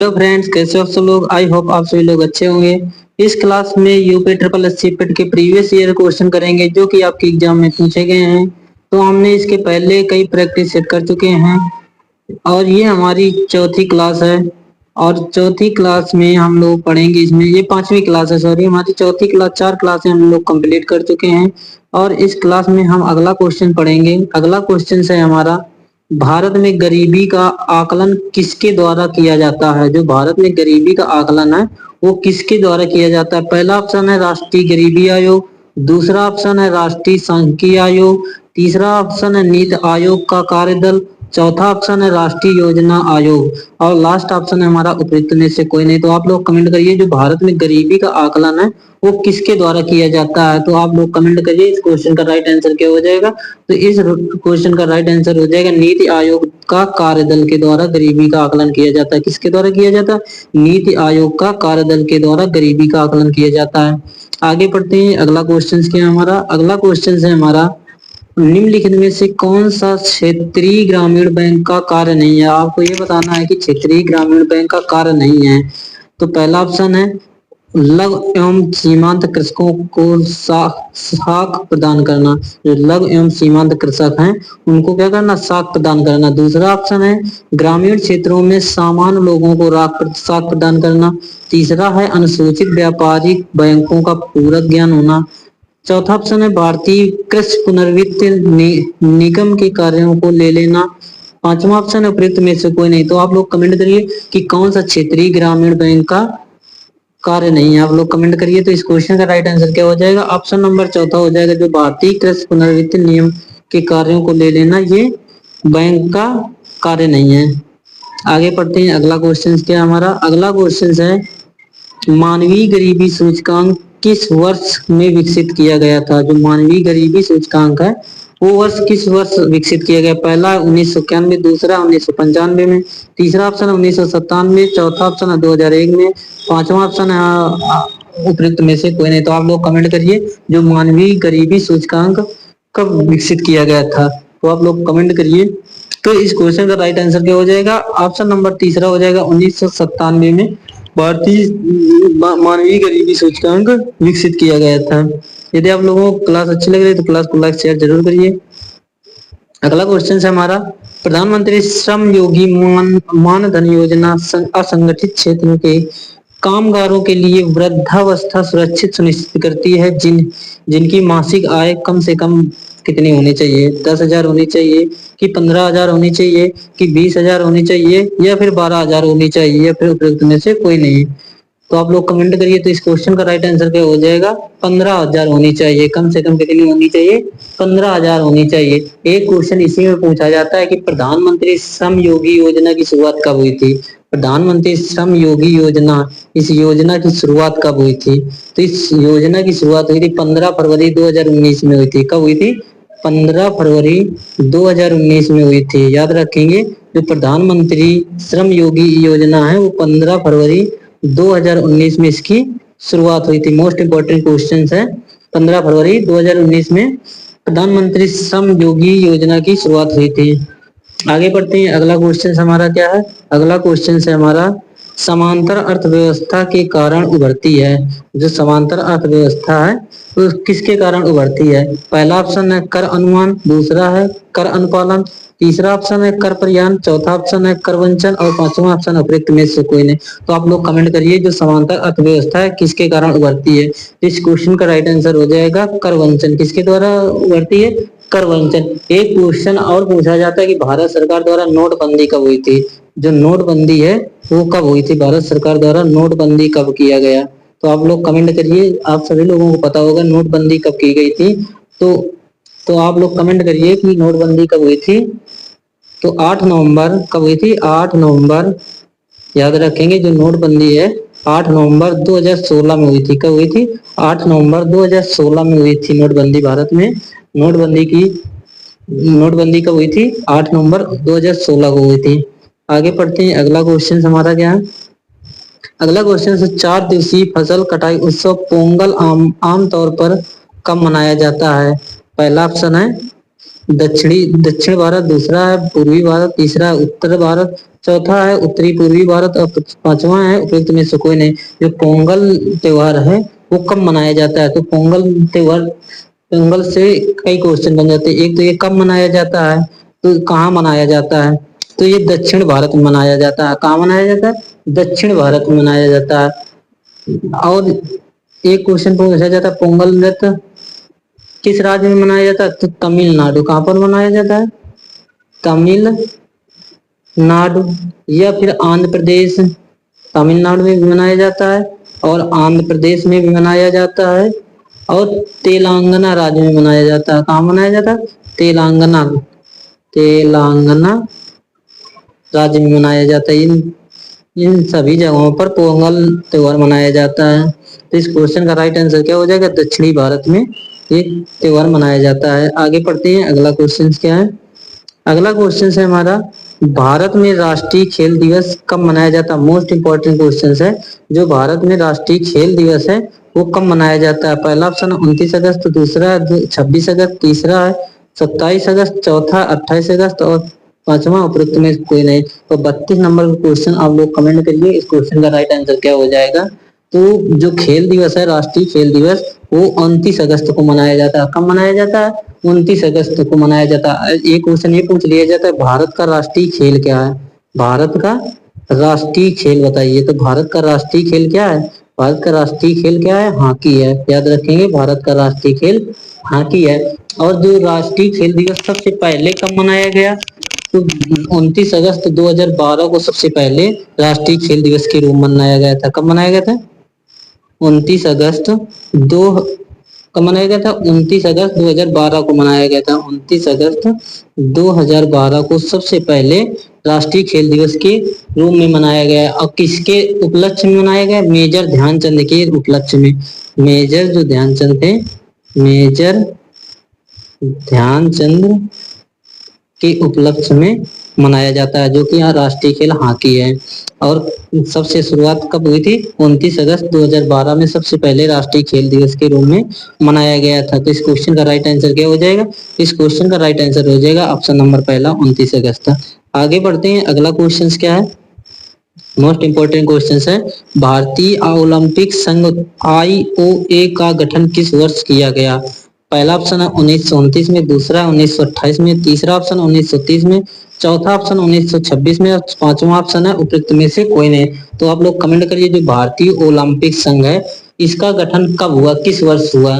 Hello friends, कैसे हो आप सब लोग। आई होप आप सभी लोग अच्छे होंगे। इस क्लास में यूपी ट्रिपल एससी पेट के प्रीवियस ईयर क्वेश्चन करेंगे जो कि आपके एग्जाम में पूछे गए हैं। तो हमने इसके पहले कई प्रैक्टिस सेट कर चुके हैं और ये हमारी चौथी क्लास है। और चौथी क्लास में हम लोग पढ़ेंगे, इसमें ये पांचवी क्लास है, सॉरी हमारी चौथी क्लास, 4 क्लासें हम लोग कंप्लीट कर चुके हैं। और इस क्लास में हम अगला क्वेश्चन पढ़ेंगे। अगला क्वेश्चन है हमारा, भारत में गरीबी का आकलन किसके द्वारा किया जाता है। जो भारत में गरीबी का आकलन है वो किसके द्वारा किया जाता है। पहला ऑप्शन है राष्ट्रीय गरीबी आयोग, दूसरा ऑप्शन है राष्ट्रीय सांख्यिकी आयोग, तीसरा ऑप्शन है नीति आयोग का कार्यदल, चौथा ऑप्शन है राष्ट्रीय योजना आयोग और लास्ट ऑप्शन है हमारा उपयुक्त में से कोई नहीं। तो आप लोग कमेंट करिए जो भारत में गरीबी का आकलन है वो किसके द्वारा किया जाता है। तो आप लोग कमेंट करिए इस क्वेश्चन का राइट आंसर क्या हो जाएगा। तो इस क्वेश्चन का राइट आंसर हो जाएगा नीति आयोग का कार्यदल के द्वारा गरीबी का आकलन किया जाता है। किसके द्वारा किया जाता है? नीति आयोग का कार्यदल के द्वारा गरीबी का आकलन किया जाता है। आगे बढ़ते हैं, अगला क्वेश्चन क्या है हमारा। अगला क्वेश्चन है हमारा, निम्नलिखित में से कौन सा क्षेत्रीय ग्रामीण बैंक का कार्य नहीं है। आपको ये बताना है कि क्षेत्रीय ग्रामीण बैंक का कार्य नहीं है। तो पहला ऑप्शन है लघु एवं सीमांत कृषकों को साख प्रदान करना। जो लघु एवं सीमांत कृषक हैं उनको क्या करना? साख प्रदान करना। दूसरा ऑप्शन है ग्रामीण क्षेत्रों में सामान्य लोगों को साख प्रदान करना। तीसरा है अनुसूचित व्यापारिक बैंकों का पूरक ज्ञान होना। चौथा ऑप्शन है भारतीय कृषि पुनर्वित्त निगम के कार्यों को ले लेना। पांचवा ऑप्शन है उपयुक्त में से कोई नहीं। तो आप लोग कमेंट करिए कि कौन सा क्षेत्रीय ग्रामीण बैंक का कार्य नहीं है। आप लोग कमेंट करिए। तो इस क्वेश्चन का राइट आंसर क्या हो जाएगा? ऑप्शन नंबर चौथा हो जाएगा, जो भारतीय कृषि पुनर्वित्त नियम के कार्यों को ले लेना ये बैंक का कार्य नहीं है। आगे पढ़ते हैं, अगला क्वेश्चन क्या है हमारा। अगला क्वेश्चन है मानवीय गरीबी सूचकांक किस वर्ष में विकसित किया गया था। जो मानवीय गरीबी सूचकांक है वो वर्ष किस वर्ष विकसित किया गया? पहला 1991, दूसरा 1995 में, तीसरा ऑप्शन है 1997, चौथा ऑप्शन है 2001 में, पांचवा ऑप्शन है उपयुक्त में से कोई नहीं। तो आप लोग कमेंट करिए जो मानवीय गरीबी सूचकांक कब विकसित किया गया था। तो आप लोग कमेंट करिए। तो इस क्वेश्चन का राइट आंसर क्या हो जाएगा? ऑप्शन नंबर तीसरा हो जाएगा, 1997 में भारतीय मानवीय गरीबी सूचकांक विकसित किया गया था। यदि आप लोगों को क्लास अच्छी लग रही है तो क्लास को लाइक शेयर जरूर करिए। अगला क्वेश्चन है हमारा, प्रधानमंत्री श्रम योगी मानधन योजना असंगठित क्षेत्र के कामगारों के लिए वृद्धावस्था सुरक्षित सुनिश्चित करती है। जिनकी मासिक आय कम से कम कितनी होनी चाहिए? 10,000 होनी चाहिए कि 15,000 होनी चाहिए कि 20,000 होनी चाहिए या फिर 12,000 होनी चाहिए या फिर उपयुक्त में से कोई नहीं। तो आप लोग कमेंट करिए। तो इस क्वेश्चन का राइट आंसर क्या हो जाएगा? 15,000 होनी चाहिए। कम से कम कितनी होनी चाहिए? 15,000 होनी चाहिए। एक क्वेश्चन इसी में पूछा जाता है कि प्रधानमंत्री श्रम योगी योजना की शुरुआत कब हुई थी। प्रधानमंत्री श्रम योगी योजना, इस योजना की शुरुआत कब हुई थी? तो इस योजना की शुरुआत हुई थी 15 फरवरी 2019 में हुई थी। कब हुई थी? 15 फरवरी 2019 में हुई थी। याद रखेंगे, जो प्रधानमंत्री श्रम योगी योजना है वो 15 फरवरी 2019 में इसकी शुरुआत हुई थी। मोस्ट इंपोर्टेंट क्वेश्चन है, 15 फरवरी 2019 में प्रधानमंत्री श्रम योगी योजना की शुरुआत हुई थी। आगे बढ़ते हैं, अगला क्वेश्चन हमारा क्या है। अगला क्वेश्चन है हमारा, समांतर अर्थव्यवस्था के कारण उभरती है। जो समांतर अर्थव्यवस्था है तो किसके कारण उभरती है? पहला ऑप्शन है कर अनुमान, दूसरा है कर अनुपालन, तीसरा ऑप्शन है कर परिवहन, चौथा ऑप्शन है कर वंचन और पांचवा ऑप्शन उपयुक्त में से कोई नहीं। तो आप लोग कमेंट करिए जो समांतर अर्थव्यवस्था है किसके कारण उभरती है। इस क्वेश्चन का राइट आंसर हो जाएगा कर वंचन। किसके द्वारा उभरती है? कर वंचन। एक क्वेश्चन और पूछा जाता है कि भारत सरकार द्वारा नोटबंदी कब हुई थी। जो नोटबंदी है वो कब हुई थी? भारत सरकार द्वारा नोटबंदी कब किया गया? तो आप लोग कमेंट करिए। आप सभी लोगों को पता होगा नोटबंदी कब की गई थी। तो आप लोग कमेंट करिए कि नोटबंदी कब हुई थी। तो 8 नवंबर कब हुई थी? 8 नवंबर, याद रखेंगे जो नोटबंदी है 8 नवंबर 2016 में हुई थी। कब हुई थी? 8 नवंबर 2016 में हुई थी नोटबंदी भारत में। नोटबंदी कब हुई थी? 8 नवंबर 2016 को हुई थी। आगे पढ़ते हैं, अगला क्वेश्चन हमारा क्या है। अगला क्वेश्चन है 4 दिवसीय फसल कटाई उत्सव पोंगल आम तौर पर कब मनाया जाता है? पहला ऑप्शन है दक्षिण भारत, दूसरा है पूर्वी भारत, तीसरा है उत्तर भारत, चौथा है उत्तरी पूर्वी भारत और पांचवा है उपयुक्त में से कोई नहीं। जो पोंगल त्योहार है वो कब मनाया जाता है? तो पोंगल त्योहार, पोंगल से कई क्वेश्चन बन जाते हैं। एक तो ये कब मनाया जाता है, तो कहाँ मनाया जाता है? तो ये दक्षिण भारत में मनाया जाता है। कहाँ मनाया जाता है? दक्षिण भारत में मनाया जाता है। और एक क्वेश्चन पूछा जाता है, पोंगल नृत्य किस राज्य में मनाया जाता है? तो तमिलनाडु। कहाँ पर मनाया जाता है? तमिलनाडु या फिर आंध्र प्रदेश। तमिलनाडु में भी मनाया जाता है और आंध्र प्रदेश में भी मनाया जाता है और तेलंगाना राज्य में मनाया जाता है। कहाँ मनाया जाता है? तेलंगाना, तेलंगाना राज्य में मनाया जाता है। इन सभी जगहों पर पोंगल त्योहार मनाया जाता है। तो इस क्वेश्चन का राइट आंसर क्या हो जाएगा? दक्षिणी भारत में ये त्योहार मनाया जाता है। आगे पढ़ते हैं, अगला क्वेश्चन क्या है? अगला क्वेश्चन है हमारा, भारत में राष्ट्रीय खेल दिवस कब मनाया जाता है? मोस्ट इंपॉर्टेंट क्वेश्चन है। जो भारत में राष्ट्रीय खेल दिवस है वो कब मनाया जाता है? पहला ऑप्शन 29 अगस्त, दूसरा 26 अगस्त, तीसरा है 27 अगस्त, चौथा 28 अगस्त और पांचवा उपरोक्त में कोई नहीं। तो 32 नंबर का क्वेश्चन आप लोग कमेंट करिए, इस क्वेश्चन का राइट आंसर क्या हो जाएगा? तो जो खेल दिवस है, राष्ट्रीय खेल दिवस, वो 29 अगस्त को मनाया जाता है। कब मनाया जाता है? 29 अगस्त को मनाया जाता है। एक क्वेश्चन ये पूछ लिया जाता है, भारत का राष्ट्रीय खेल क्या है? भारत का राष्ट्रीय खेल बताइए। तो भारत का राष्ट्रीय खेल क्या है? भारत का राष्ट्रीय खेल क्या है? हॉकी है। याद रखेंगे, भारत का राष्ट्रीय खेल हॉकी है। और जो राष्ट्रीय खेल दिवस सबसे पहले कब मनाया गया? तो 29 अगस्त 2012 को सबसे पहले राष्ट्रीय खेल दिवस के रूप में मनाया गया था। कब मनाया गया था? 29 अगस्त दो कब मनाया गया था? 29 अगस्त 2012 को मनाया गया था। 29 अगस्त 2012 को सबसे पहले राष्ट्रीय खेल दिवस के रूप में मनाया गया। और किसके उपलक्ष्य में मनाया गया? मेजर ध्यानचंद के उपलक्ष्य में। मेजर जो ध्यानचंद थे, मेजर ध्यानचंद के उपलक्ष्य में मनाया जाता है, जो कि यहाँ राष्ट्रीय खेल हॉकी है। और सबसे शुरुआत कब हुई थी? 29 अगस्त 2012 में सबसे पहले राष्ट्रीय खेल दिवस के रूप में मनाया गया था। तो इस क्वेश्चन का राइट आंसर क्या हो जाएगा? इस क्वेश्चन का राइट आंसर हो जाएगा ऑप्शन नंबर पहला, 29 अगस्त। आगे बढ़ते हैं, अगला क्वेश्चन क्या है? मोस्ट इंपोर्टेंट क्वेश्चन है, भारतीय ओलंपिक संघ IOA का गठन किस वर्ष किया गया? पहला ऑप्शन है 1929 में, दूसरा 1928 में, तीसरा ऑप्शन 1930 में, चौथा ऑप्शन 1926 में और पांचवा ऑप्शन है उपयुक्त में से कोई नहीं। तो आप लोग कमेंट करिए, जो भारतीय ओलंपिक संघ है इसका गठन कब हुआ, किस वर्ष हुआ?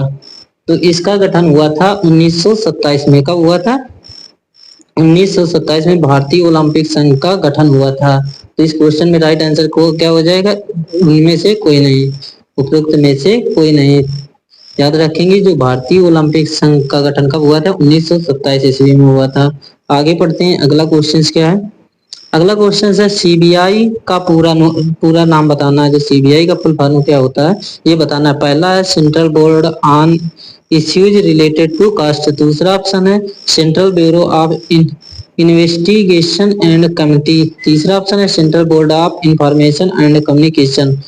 तो इसका गठन हुआ था 1927 में। कब हुआ था? 1927 में भारतीय ओलंपिक संघ का गठन हुआ था। तो इस क्वेश्चन में राइट आंसर को क्या हो जाएगा? उनमें से कोई नहीं, उपयुक्त में से कोई नहीं। याद रखेंगे, जो भारतीय ओलंपिक संघ का गठन कब हुआ था? 1927 ईस्वी में हुआ था। आगे पढ़ते हैं, अगला क्वेश्चन क्या है? अगला क्वेश्चन है, सीबीआई का पूरा नाम बताना है। जो सीबीआई का फुल फॉर्म क्या होता है ये बताना है। पहला है central board on issues related to caste, दूसरा ऑप्शन है central bureau of investigation and committee, तीसरा ऑप्शन है central board of information and communication,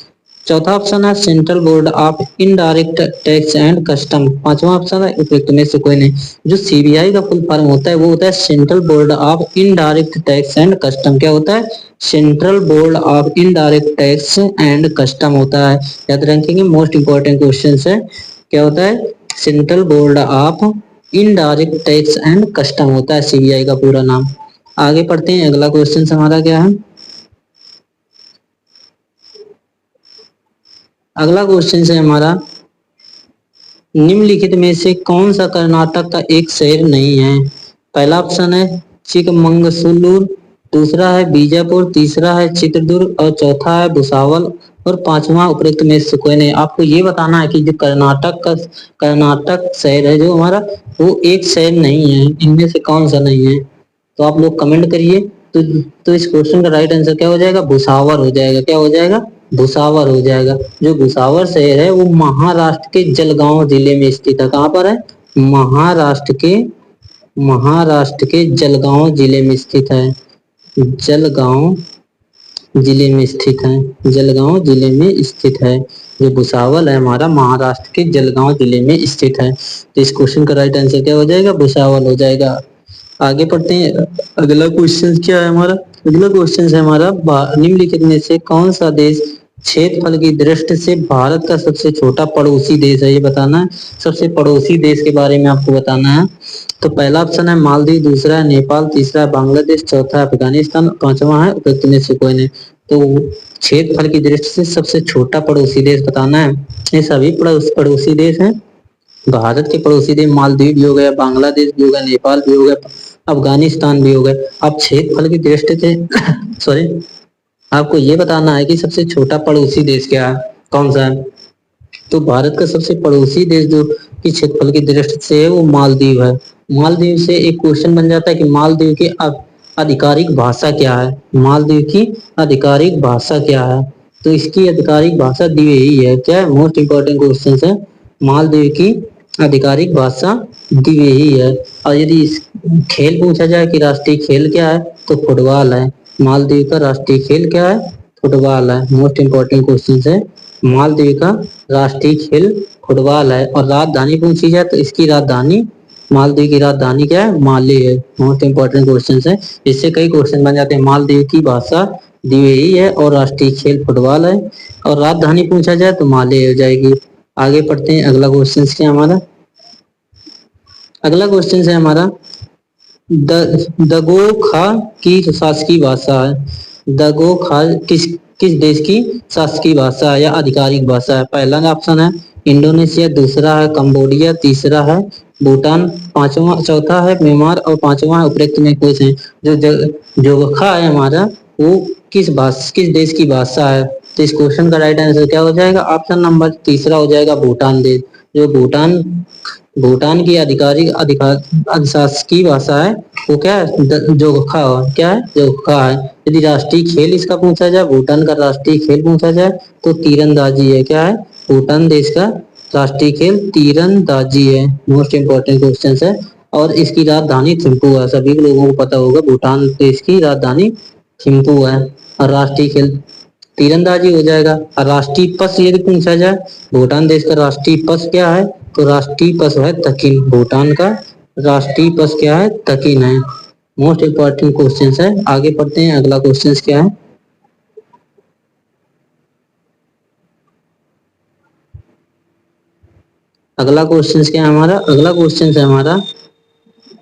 चौथा ऑप्शन है central board of indirect tax and custom, पांचवा ऑप्शन है उपयुक्त में से कोई नहीं। जो सीबीआई का फुल फॉर्म होता है वो होता है central board of indirect tax and custom. क्या होता है? Central board of indirect tax and custom होता है। याद रखेंगे, मोस्ट इंपॉर्टेंट क्वेश्चन है। क्या होता है? Central board of indirect tax and custom होता है सीबीआई का पूरा नाम। आगे पढ़ते हैं, अगला क्वेश्चन हमारा क्या है? अगला क्वेश्चन है हमारा, निम्नलिखित में से कौन सा कर्नाटक का एक शहर नहीं है? पहला ऑप्शन है चिकमंगलुरु, दूसरा है बीजापुर, तीसरा है चित्रदुर्ग और चौथा है भुसावल और पांचवा उपयुक्त में से कोई नहीं। आपको ये बताना है कि जो कर्नाटक शहर है जो हमारा, वो एक शहर नहीं है, इनमें से कौन सा नहीं है? तो आप लोग कमेंट करिए। तो इस क्वेश्चन का राइट आंसर क्या हो जाएगा? भुसावर हो जाएगा। क्या हो जाएगा? भुसावर हो जाएगा। जो भुसावर शहर है वो महाराष्ट्र के जलगांव जिले में स्थित है। कहाँ पर है? महाराष्ट्र के जलगांव जिले में स्थित है। जलगांव जिले में स्थित है। जलगांव जिले में स्थित है। जो भुसावल है हमारा महाराष्ट्र के जलगांव जिले में स्थित है। तो इस क्वेश्चन का राइट आंसर क्या हो जाएगा? भुसावल हो जाएगा। आगे पढ़ते हैं। अगला क्वेश्चन क्या है हमारा? अगला क्वेश्चन है हमारा, निम्नलिखित में से कौन सा देश क्षेत्रफल की दृष्टि से भारत का सबसे छोटा पड़ोसी देश है? ये बताना है। सबसे पड़ोसी देश के बारे में आपको बताना है। तो पहला ऑप्शन है मालदीव, दूसरा है नेपाल, तीसरा है बांग्लादेश, चौथा है अफगानिस्तान, पांचवा है उपरोक्त में से कोई नहीं। तो क्षेत्रफल की दृष्टि से सबसे छोटा पड़ोसी देश बताना है। ये सभी पड़ोसी देश हैं। भारत के पड़ोसी देश मालदीव भी हो गया, बांग्लादेश भी हो गया, नेपाल भी हो गया, अफगानिस्तान भी हो गए। अब क्षेत्रफल की दृष्टि से सॉरी, आपको ये बताना है कि सबसे छोटा पड़ोसी देश क्या है, कौन सा है। तो भारत का सबसे पड़ोसी देश जो कि क्षेत्रफल की दृष्टि से है वो मालदीव है। मालदीव से एक क्वेश्चन बन जाता है कि मालदीव की आधिकारिक भाषा क्या है? मालदीव की आधिकारिक भाषा क्या है? तो इसकी आधिकारिक भाषा द्विवेही है। क्या है? मोस्ट इंपॉर्टेंट क्वेश्चन है। मालदीव की आधिकारिक भाषा द्विवेही है। और यदि खेल पूछा जाए कि राष्ट्रीय खेल क्या है, तो फुटबॉल है। मालदीव का राष्ट्रीय खेल क्या है? फुटबॉल है। मोस्ट इंपॉर्टेंट क्वेश्चन है। मालदीव का राष्ट्रीय खेल फुटबॉल है। और राजधानी पूछी जाए तो इसकी राजधानी, मालदीव की राजधानी क्या है? माले है। मोस्ट इंपॉर्टेंट क्वेश्चन है। इससे कई क्वेश्चन बन जाते हैं। मालदीव की भाषा द्विवेही है और राष्ट्रीय खेल फुटबॉल है, और राजधानी पूछा जाए तो माले हो जाएगी। आगे पढ़ते हैं। अगला क्वेश्चन क्या हमारा? अगला क्वेश्चन है हमारा, दगोखा की शासकीय भाषा है। दगोखा किस देश की शासकीय भाषा है या आधिकारिक भाषा है? पहला ऑप्शन है इंडोनेशिया, दूसरा है कंबोडिया, तीसरा है भूटान, पांचवा चौथा है म्यांमार और पांचवा है उपरोक्त में कोई से। जो जोगखा है हमारा, वो किस देश की भाषा है? तो इस क्वेश्चन का राइट आंसर क्या हो जाएगा? ऑप्शन नंबर तीसरा हो जाएगा भूटान देश। जो भूटान की आधिकारिक शासकीय भाषा है वो क्या है? जोगखा। क्या है? जोगखा है। यदि राष्ट्रीय खेल इसका पूछा जाए, भूटान का राष्ट्रीय खेल पूछा जाए तो तीरंदाजी है। क्या है? भूटान देश का राष्ट्रीय खेल तीरंदाजी है। मोस्ट इंपॉर्टेंट क्वेश्चन है। और इसकी राजधानी थिम्पू है। सभी लोगों को पता होगा भूटान देश की राजधानी थिम्पू है। और राष्ट्रीय खेल तीरंदाजी हो जाएगा। और राष्ट्रीय पशु यदि पूछा जाए, भूटान देश का राष्ट्रीय पशु क्या है? तो राष्ट्रीय पशु है तकिन। भूटान का राष्ट्रीय पशु क्या है? तकिन है। मोस्ट इंपॉर्टेंट क्वेश्चन है। आगे पढ़ते हैं। अगला क्वेश्चन क्या है? अगला क्वेश्चन है हमारा,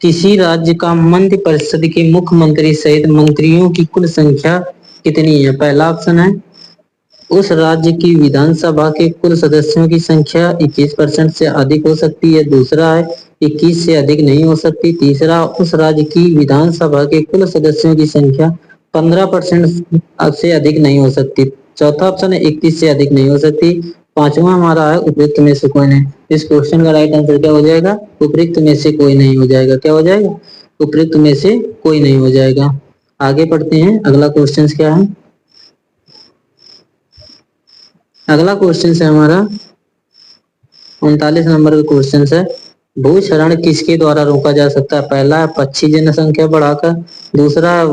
किसी राज्य का मंत्रि परिषद के मुख्यमंत्री सहित मंत्रियों की कुल संख्या कितनी है? पहला ऑप्शन है उस राज्य की विधानसभा के कुल सदस्यों की संख्या 21% से अधिक हो सकती है। दूसरा है 21 से अधिक नहीं हो सकती। तीसरा, उस राज्य की विधानसभा के कुल सदस्यों की संख्या 15% से अधिक नहीं हो सकती। चौथा ऑप्शन है 31 से अधिक नहीं हो सकती। पांचवा हमारा है उपयुक्त में से कोई नहीं। इस क्वेश्चन का राइट आंसर क्या हो जाएगा? उपयुक्त में से कोई नहीं हो जाएगा। क्या हो जाएगा? उपयुक्त में से कोई नहीं हो जाएगा। आगे पढ़ते हैं। अगला क्वेश्चन क्या है? अगला क्वेश्चन है हमारा 39 नंबर का क्वेश्चन है, भूक्षरण किसके द्वारा रोका जा सकता है? पहला है पक्षी जनसंख्या बढ़ाकर, दूसरा है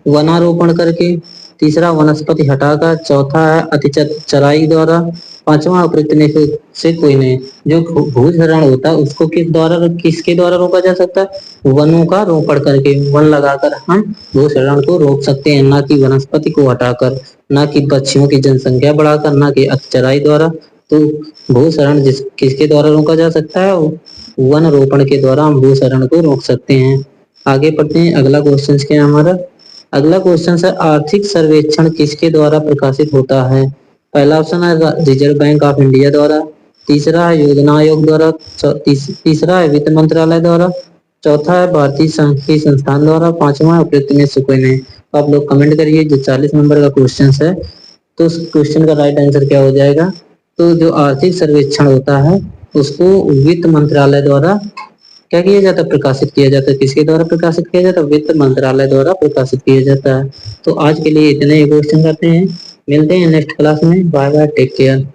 वनारोपण करके, तीसरा वनस्पति हटाकर, चौथा है अतिचराई द्वारा, पांचवा उपयुक्त में से कोई नहीं। जो भूक्षरण होता है उसको किसके द्वारा रोका जा सकता है? वनों का रोपण करके। वन लगाकर हम भूक्षरण को रोक सकते हैं, ना कि वनस्पति को हटाकर, ना कि पक्षियों की जनसंख्या बढ़ाकर, ना कि अतिचराई द्वारा। तो भूक्षरण किसके द्वारा रोका जा सकता है? वन रोपण के द्वारा हम भूक्षरण को रोक सकते हैं। आगे पढ़ते हैं। अगला क्वेश्चन क्या है हमारा? अगला क्वेश्चन है, आर्थिक सर्वेक्षण किसके द्वारा प्रकाशित होता है? पहला ऑप्शन है रिजर्व बैंक ऑफ इंडिया द्वारा, तीसरा है योजना आयोग द्वारा, तीसरा है वित्त मंत्रालय द्वारा, चौथा है भारतीय सांख्यिकी संस्थान द्वारा, पांचवा है उपयुक्त में से कोई नहीं। तो आप लोग कमेंट करिए। जो 40 नंबर का क्वेश्चन है, तो उस क्वेश्चन का राइट आंसर क्या हो जाएगा? तो जो आर्थिक सर्वेक्षण होता है उसको वित्त मंत्रालय द्वारा क्या किया जाता है? प्रकाशित किया जाता है। किसके द्वारा प्रकाशित किया जाता है? वित्त मंत्रालय द्वारा प्रकाशित किया जाता है। तो आज के लिए इतने ही क्वेश्चन करते हैं। मिलते हैं नेक्स्ट क्लास में। Bye bye, take care.